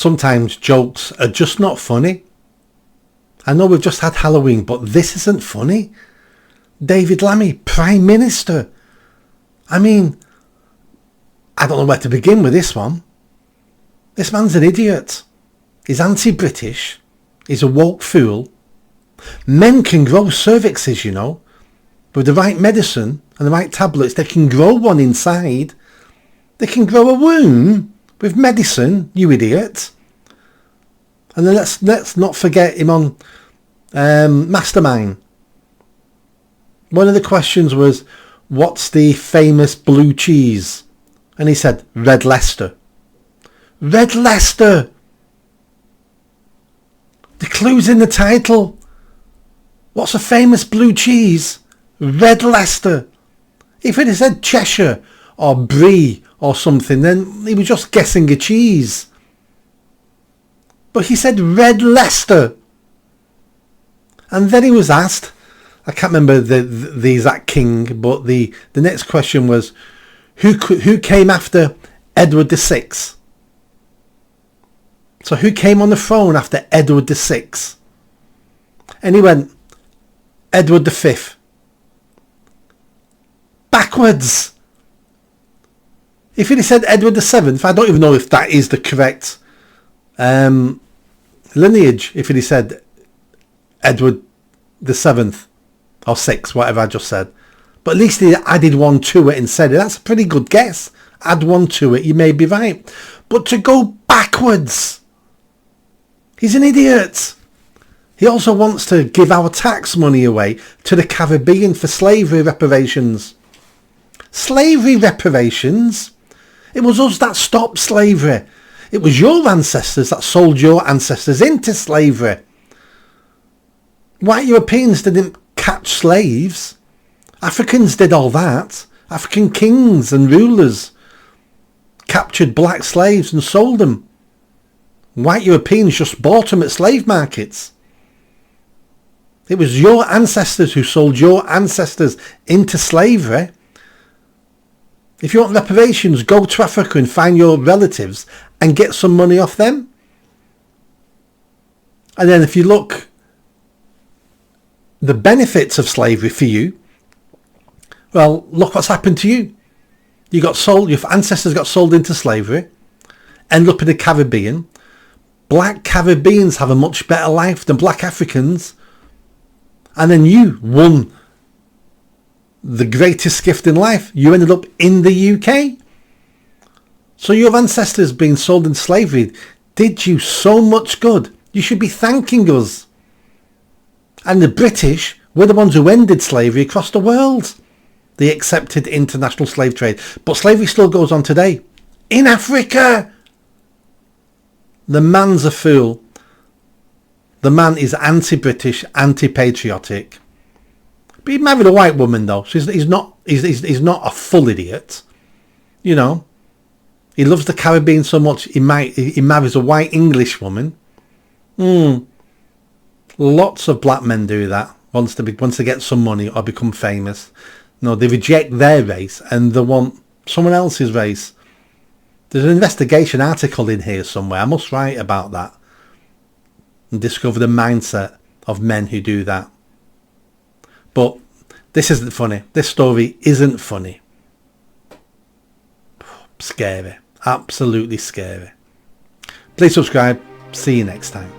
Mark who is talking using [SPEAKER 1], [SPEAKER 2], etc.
[SPEAKER 1] sometimes jokes are just not funny. I know we've just had Halloween, but this isn't funny. David Lammy, Prime Minister. I mean, I don't know where to begin with this one. This man's an idiot. He's anti-British. He's a woke fool. Men can grow cervixes, you know. With the right medicine and the right tablets, they can grow one inside. They can grow a womb with medicine, you idiot. And then let's not forget him on Mastermind. One of the questions was, what's the famous blue cheese? And he said, Red Leicester. Red Leicester! The clue's in the title. What's a famous blue cheese? Red Leicester. If it had said Cheshire or Brie or something, then he was just guessing a cheese. But he said Red Leicester. And then he was asked, I can't remember the exact king, but the next question was, who came after Edward VI? So who came on the throne after Edward VI? And he went, Edward V. Backwards. If he'd said Edward VII, I don't even know if that is the correct lineage. If he'd said Edward VII or 6, whatever I just said. But at least he added one to it and said it. That's a pretty good guess. Add one to it, you may be right. But to go backwards, he's an idiot. He also wants to give our tax money away to the Caribbean for slavery reparations. Slavery reparations? It was us that stopped slavery. It was your ancestors that sold your ancestors into slavery. White Europeans didn't catch slaves. Africans did all that. African kings and rulers captured black slaves and sold them. White Europeans just bought them at slave markets. It was your ancestors who sold your ancestors into slavery. If you want reparations, go to Africa and find your relatives and get some money off them. And then if you look, the benefits of slavery for you, well, look what's happened to you. You got sold, your ancestors got sold into slavery, end up in the Caribbean. Black Caribbeans have a much better life than black Africans. And then you won the greatest gift in life. You ended up in the UK. So your ancestors being sold into slavery did you so much good. You should be thanking us. And the British were the ones who ended slavery across the world. They accepted international slave trade. But slavery still goes on today. In Africa. The man's a fool. The man is anti-British, anti-patriotic. But he married a white woman though. So he's not a full idiot. You know. He loves the Caribbean so much he marries a white English woman. Lots of black men do that once they get some money or become famous. No, they reject their race and they want someone else's race. There's an investigation article in here somewhere. I must write about that and discover the mindset of men who do that. But this isn't funny. This story isn't funny. Scary. Absolutely scary. Please subscribe. See you next time.